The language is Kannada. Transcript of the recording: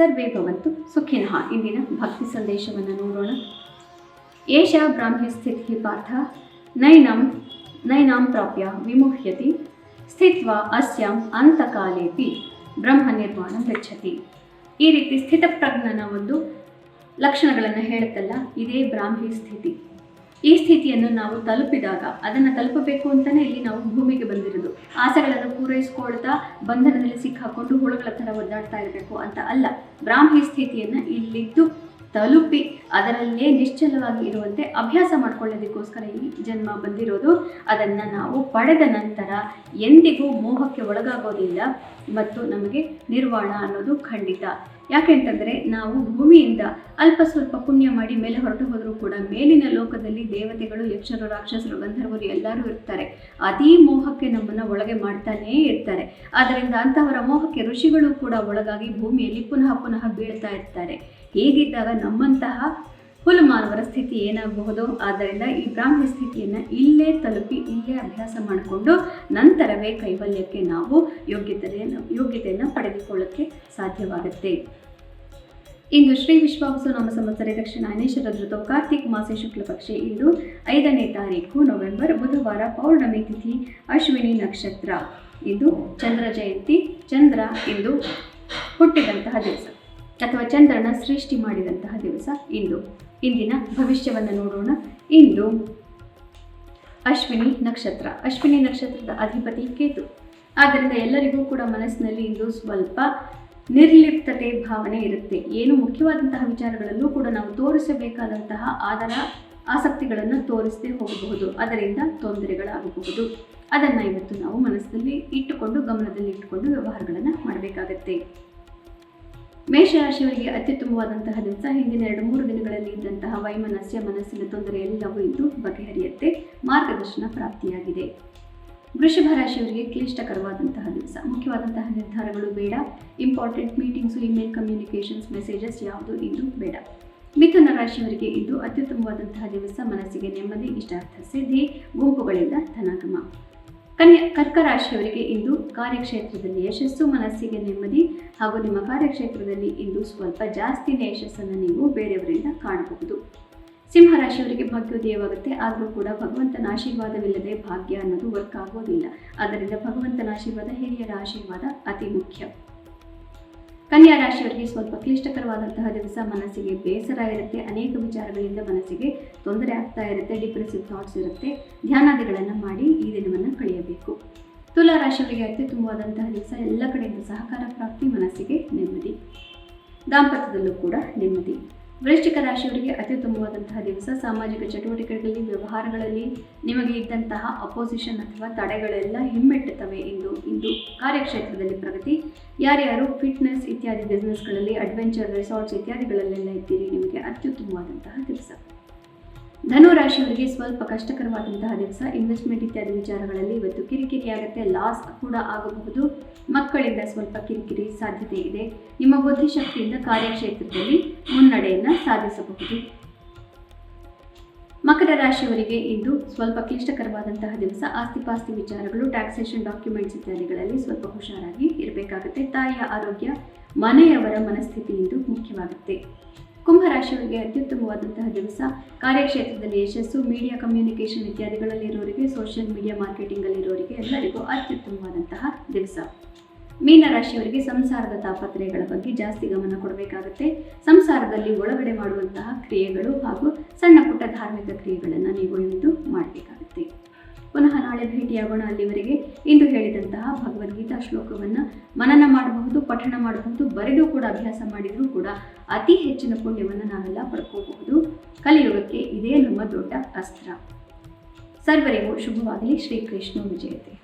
ಸರ್ವೇ ಭವಂತು ಸುಖಿನಃ. ಇಂದಿನ ಭಕ್ತಿ ಸಂದೇಶವನ್ನು ನೋಡೋಣ. ಏಷ ಬ್ರಾಹ್ಮ್ಯ ಸ್ಥಿತಿ ಪಾರ್ಥ ನೈನಾಂ ಪ್ರಾಪ್ಯ ವಿಮುಹ್ಯತಿ ಸ್ಥಿತ್ವಾ ಅಸ್ಯಾಂ ಅಂತಕಾಲೇಪಿ ಬ್ರಹ್ಮ ನಿರ್ವಾಣ ಗಚ್ಚತಿ. ಈ ರೀತಿ ಸ್ಥಿತಪ್ರಜ್ಞನ ಒಂದು ಲಕ್ಷಣಗಳನ್ನು ಹೇಳುತ್ತಲ್ಲ, ಇದೇ ಬ್ರಾಹ್ಮಿ ಸ್ಥಿತಿ. ಈ ಸ್ಥಿತಿಯನ್ನು ನಾವು ತಲುಪಿದಾಗ, ಅದನ್ನು ತಲುಪಬೇಕು ಅಂತಲೇ ಇಲ್ಲಿ ನಾವು ಭೂಮಿಗೆ ಬಂದಿರೋದು. ಆಸೆಗಳನ್ನು ಪೂರೈಸ್ಕೊಳ್ತಾ ಬಂಧನದಲ್ಲಿ ಸಿಕ್ಕಾಕೊಂಡು ಹುಳುಗಳ ಥರ ಒದ್ದಾಡ್ತಾ ಇರಬೇಕು ಅಂತ ಅಲ್ಲ. ಬ್ರಾಹ್ಮಿ ಸ್ಥಿತಿಯನ್ನು ಇಲ್ಲಿದ್ದು ತಲುಪಿ ಅದರಲ್ಲೇ ನಿಶ್ಚಲವಾಗಿ ಇರುವಂತೆ ಅಭ್ಯಾಸ ಮಾಡ್ಕೊಳ್ಳೋದಕ್ಕೋಸ್ಕರ ಈ ಜನ್ಮ ಬಂದಿರೋದು. ಅದನ್ನು ನಾವು ಪಡೆದ ನಂತರ ಎಂದಿಗೂ ಮೋಹಕ್ಕೆ ಒಳಗಾಗೋದಿಲ್ಲ ಮತ್ತು ನಮಗೆ ನಿರ್ವಾಣ ಅನ್ನೋದು ಖಂಡಿತ. ಯಾಕೆಂತಂದರೆ ನಾವು ಭೂಮಿಯಿಂದ ಅಲ್ಪ ಸ್ವಲ್ಪ ಪುಣ್ಯ ಮಾಡಿ ಮೇಲೆ ಹೊರಟು ಹೋದರೂ ಕೂಡ ಮೇಲಿನ ಲೋಕದಲ್ಲಿ ದೇವತೆಗಳು, ಯಕ್ಷರು, ರಾಕ್ಷಸರು, ಗಂಧರ್ವರು ಎಲ್ಲರೂ ಇರ್ತಾರೆ. ಅತೀ ಮೋಹಕ್ಕೆ ನಮ್ಮನ್ನು ಒಳಗೆ ಮಾಡ್ತಾನೇ ಇರ್ತಾರೆ. ಆದ್ದರಿಂದ ಅಂತಹವರ ಮೋಹಕ್ಕೆ ಋಷಿಗಳು ಕೂಡ ಒಳಗಾಗಿ ಭೂಮಿಯಲ್ಲಿ ಪುನಃ ಪುನಃ ಬೀಳ್ತಾ ಇರ್ತಾರೆ. ಹೀಗಿದ್ದಾಗ ನಮ್ಮಂತಹ ಹುಲುಮಾನವರ ಸ್ಥಿತಿ ಏನಾಗಬಹುದು? ಆದ್ದರಿಂದ ಈ ಬ್ರಾಹ್ಮಿ ಸ್ಥಿತಿಯನ್ನು ಇಲ್ಲೇ ತಲುಪಿ ಇಲ್ಲೇ ಅಭ್ಯಾಸ ಮಾಡಿಕೊಂಡು ನಂತರವೇ ಕೈವಲ್ಯಕ್ಕೆ ನಾವು ಯೋಗ್ಯತೆಯನ್ನು ಪಡೆದುಕೊಳ್ಳೋಕ್ಕೆ ಸಾಧ್ಯವಾಗುತ್ತೆ. ಇಂದು ಶ್ರೀ ವಿಶ್ವಾವಸು ನಾಮ ಸಂವತ್ಸರ ದಕ್ಷಿಣಾಯನ ಶರದೃತೌ ಕಾರ್ತಿಕ್ ಮಾಸೆ ಶುಕ್ಲ ಪಕ್ಷೆ. ಇಂದು 5ನೇ ತಾರೀಕು ನವೆಂಬರ್, ಬುಧವಾರ, ಪೌರ್ಣಮಿ ತಿಥಿ, ಅಶ್ವಿನಿ ನಕ್ಷತ್ರ. ಇಂದು ಚಂದ್ರ ಜಯಂತಿ. ಚಂದ್ರ ಇಂದು ಹುಟ್ಟಿದಂತಹ ದಿವಸ ಅಥವಾ ಚಂದ್ರನ ಸೃಷ್ಟಿ ಮಾಡಿದಂತಹ ದಿವಸ ಇಂದು. ಇಂದಿನ ಭವಿಷ್ಯವನ್ನು ನೋಡೋಣ. ಇಂದು ಅಶ್ವಿನಿ ನಕ್ಷತ್ರ. ಅಶ್ವಿನಿ ನಕ್ಷತ್ರದ ಅಧಿಪತಿ ಕೇತು. ಆದ್ದರಿಂದ ಎಲ್ಲರಿಗೂ ಕೂಡ ಮನಸ್ಸಿನಲ್ಲಿ ಇಂದು ಸ್ವಲ್ಪ ನಿರ್ಲಿಪ್ತತೆ ಭಾವನೆ ಇರುತ್ತೆ. ಏನು ಮುಖ್ಯವಾದಂತಹ ವಿಚಾರಗಳಲ್ಲೂ ಕೂಡ ನಾವು ತೋರಿಸಬೇಕಾದಂತಹ ಆಸಕ್ತಿಗಳನ್ನು ತೋರಿಸದೆ ಹೋಗಬಹುದು. ಅದರಿಂದ ತೊಂದರೆಗಳಾಗಬಹುದು. ಅದನ್ನು ಇವತ್ತು ನಾವು ಮನಸ್ಸಿನಲ್ಲಿ ಇಟ್ಟುಕೊಂಡು, ಗಮನದಲ್ಲಿ ಇಟ್ಟುಕೊಂಡು ವ್ಯವಹಾರಗಳನ್ನು ಮಾಡಬೇಕಾಗತ್ತೆ. ಮೇಷರಾಶಿಯವರಿಗೆ ಅತ್ಯುತ್ತಮವಾದಂತಹ ದಿವಸ. ಹಿಂದಿನ 2-3 ದಿನಗಳಲ್ಲಿ ಇದ್ದಂತಹ ವೈಮನಸ್ಯ, ಮನಸ್ಸಿನ ತೊಂದರೆ ಎಲ್ಲವೂ ಇಂದು ಬಗೆಹರಿಯುತ್ತೆ. ಮಾರ್ಗದರ್ಶನ ಪ್ರಾಪ್ತಿಯಾಗಿದೆ. ವೃಷಭ ರಾಶಿಯವರಿಗೆ ಕ್ಲಿಷ್ಟಕರವಾದಂತಹ ದಿವಸ. ಮುಖ್ಯವಾದಂತಹ ನಿರ್ಧಾರಗಳು ಬೇಡ. Important meetings, email communications, messages ಯಾವುದು ಇಂದು ಬೇಡ. ಮಿಥುನ ರಾಶಿಯವರಿಗೆ ಇಂದು ಅತ್ಯುತ್ತಮವಾದಂತಹ ದಿವಸ. ಮನಸ್ಸಿಗೆ ನೆಮ್ಮದಿ, ಇಷ್ಟಾರ್ಥ ಸಿದ್ಧಿ, ಗುಂಪುಗಳಿಂದ ಧನಾಗಮ. ಕರ್ಕ ರಾಶಿಯವರಿಗೆ ಇಂದು ಕಾರ್ಯಕ್ಷೇತ್ರದಲ್ಲಿ ಯಶಸ್ಸು, ಮನಸ್ಸಿಗೆ ನೆಮ್ಮದಿ ಹಾಗೂ ನಿಮ್ಮ ಕಾರ್ಯಕ್ಷೇತ್ರದಲ್ಲಿ ಇಂದು ಸ್ವಲ್ಪ ಜಾಸ್ತಿನೇ ಯಶಸ್ಸನ್ನು ನೀವು ಬೇರೆಯವರಿಂದ ಕಾಣಬಹುದು. ಸಿಂಹ ರಾಶಿಯವರಿಗೆ ಭಾಗ್ಯೋದಯವಾಗುತ್ತೆ. ಆದರೂ ಕೂಡ ಭಗವಂತನ ಆಶೀರ್ವಾದವಿಲ್ಲದೆ ಭಾಗ್ಯ ಅನ್ನೋದು ವರ್ಕ್ ಆಗೋದಿಲ್ಲ. ಆದ್ದರಿಂದ ಭಗವಂತನ ಆಶೀರ್ವಾದ, ಹಿರಿಯರ ಆಶೀರ್ವಾದ ಅತಿ ಮುಖ್ಯ. ಕನ್ಯಾ ರಾಶಿಯವರಿಗೆ ಸ್ವಲ್ಪ ಕ್ಲಿಷ್ಟಕರವಾದಂತಹ ದಿವಸ. ಮನಸ್ಸಿಗೆ ಬೇಸರ ಇರುತ್ತೆ. ಅನೇಕ ವಿಚಾರಗಳಿಂದ ಮನಸ್ಸಿಗೆ ತೊಂದರೆ ಆಗ್ತಾ ಇರುತ್ತೆ. ಡಿಪ್ರೆಸಿವ್ ಥಾಟ್ಸ್ ಇರುತ್ತೆ. ಧ್ಯಾನಾದಿಗಳನ್ನು ಮಾಡಿ ಈ ದಿನವನ್ನು ಕಳೆಯಬೇಕು. ತುಲಾ ರಾಶಿಯವರಿಗೆ ಅತ್ಯುತ್ತಮವಾದಂತಹ ದಿವಸ. ಎಲ್ಲ ಕಡೆಯಿಂದ ಸಹಕಾರ ಪ್ರಾಪ್ತಿ, ಮನಸ್ಸಿಗೆ ನೆಮ್ಮದಿ, ದಾಂಪತ್ಯದಲ್ಲೂ ಕೂಡ ನೆಮ್ಮದಿ. ವೃಶ್ಚಿಕ ರಾಶಿಯವರಿಗೆ ಅತ್ಯುತ್ತಮವಾದಂತಹ ದಿವಸ. ಸಾಮಾಜಿಕ ಚಟುವಟಿಕೆಗಳಲ್ಲಿ, ವ್ಯವಹಾರಗಳಲ್ಲಿ ನಿಮಗೆ ಇದ್ದಂತಹ ಅಪೋಸಿಷನ್ ಅಥವಾ ತಡೆಗಳೆಲ್ಲ ಹಿಮ್ಮೆಟ್ಟುತ್ತವೆ. ಇಂದು ಕಾರ್ಯಕ್ಷೇತ್ರದಲ್ಲಿ ಪ್ರಗತಿ. ಯಾರ್ಯಾರು ಫಿಟ್ನೆಸ್ ಇತ್ಯಾದಿ ಬಿಸ್ನೆಸ್ಗಳಲ್ಲಿ, ಅಡ್ವೆಂಚರ್ ರೆಸಾರ್ಟ್ಸ್ ಇತ್ಯಾದಿಗಳಲ್ಲೆಲ್ಲ ಇದ್ದೀರಿ, ನಿಮಗೆ ಅತ್ಯುತ್ತಮವಾದಂತಹ ದಿವಸ. ಧನು ರಾಶಿಯವರಿಗೆ ಸ್ವಲ್ಪ ಕಷ್ಟಕರವಾದಂತಹ ದಿವಸ. ಇನ್ವೆಸ್ಟ್ಮೆಂಟ್ ಇತ್ಯಾದಿ ವಿಚಾರಗಳಲ್ಲಿ ಇವತ್ತು ಕಿರಿಕಿರಿ ಆಗುತ್ತೆ. ಲಾಸ್ ಕೂಡ ಆಗಬಹುದು. ಮಕ್ಕಳಿಂದ ಸ್ವಲ್ಪ ಕಿರಿಕಿರಿ ಸಾಧ್ಯತೆ ಇದೆ. ನಿಮ್ಮ ಬುದ್ಧಿಶಕ್ತಿಯಿಂದ ಕಾರ್ಯಕ್ಷೇತ್ರದಲ್ಲಿ ಮುನ್ನಡೆಯನ್ನು ಸಾಧಿಸಬಹುದು. ಮಕರ ರಾಶಿಯವರಿಗೆ ಇಂದು ಸ್ವಲ್ಪ ಕ್ಲಿಷ್ಟಕರವಾದಂತಹ ದಿವಸ. ಆಸ್ತಿಪಾಸ್ತಿ ವಿಚಾರಗಳು, ಟ್ಯಾಕ್ಸೇಷನ್ ಡಾಕ್ಯುಮೆಂಟ್ಸ್ ಇತ್ಯಾದಿಗಳಲ್ಲಿ ಸ್ವಲ್ಪ ಹುಷಾರಾಗಿ ಇರಬೇಕಾಗುತ್ತೆ. ತಾಯಿಯ ಆರೋಗ್ಯ, ಮನೆಯವರ ಮನಸ್ಥಿತಿ ಇಂದು ಮುಖ್ಯವಾಗುತ್ತೆ. ಕುಂಭರಾಶಿಯವರಿಗೆ ಅತ್ಯುತ್ತಮವಾದಂತಹ ದಿವಸ. ಕಾರ್ಯಕ್ಷೇತ್ರದಲ್ಲಿ ಯಶಸ್ಸು, ಮೀಡಿಯಾ ಕಮ್ಯುನಿಕೇಷನ್ ಇತ್ಯಾದಿಗಳಲ್ಲಿರೋರಿಗೆ, ಸೋಷಿಯಲ್ ಮೀಡಿಯಾ ಮಾರ್ಕೆಟಿಂಗಲ್ಲಿರೋರಿಗೆ ಎಲ್ಲರಿಗೂ ಅತ್ಯುತ್ತಮವಾದಂತಹ ದಿವಸ. ಮೀನರಾಶಿಯವರಿಗೆ ಸಂಸಾರದ ತಾಪತ್ರಯಗಳ ಬಗ್ಗೆ ಜಾಸ್ತಿ ಗಮನ ಕೊಡಬೇಕಾಗುತ್ತೆ. ಸಂಸಾರದಲ್ಲಿ ಒಳಗಡೆ ಮಾಡುವಂತಹ ಕ್ರಿಯೆಗಳು ಹಾಗೂ ಸಣ್ಣ ಪುಟ್ಟ ಧಾರ್ಮಿಕ ಕ್ರಿಯೆಗಳನ್ನು ನೀವು ಇಂದು ಮಾಡಬೇಕಾಗುತ್ತೆ. ಪುನಃ ನಾಳೆ ಭೇಟಿಯಾಗೋಣ. ಅಲ್ಲಿವರೆಗೆ ಇಂದು ಹೇಳಿದಂತಹ ಭಗವದ್ಗೀತಾ ಶ್ಲೋಕವನ್ನು ಮನನ ಮಾಡಬಹುದು, ಪಠಣ ಮಾಡಬಹುದು, ಬರೆದು ಕೂಡ ಅಭ್ಯಾಸ ಮಾಡಿದರೂ ಕೂಡ ಅತಿ ಹೆಚ್ಚಿನ ಪುಣ್ಯವನ್ನು ನಾವೆಲ್ಲ ಪಡ್ಕೋಬಹುದು. ಕಲಿಯುಗಕ್ಕೆ ಇದೇ ನಮ್ಮ ದೊಡ್ಡ ಅಸ್ತ್ರ. ಸರ್ವರಿಗೂ ಶುಭವಾಗಲಿ. ಶ್ರೀಕೃಷ್ಣ ವಿಜಯತೆ.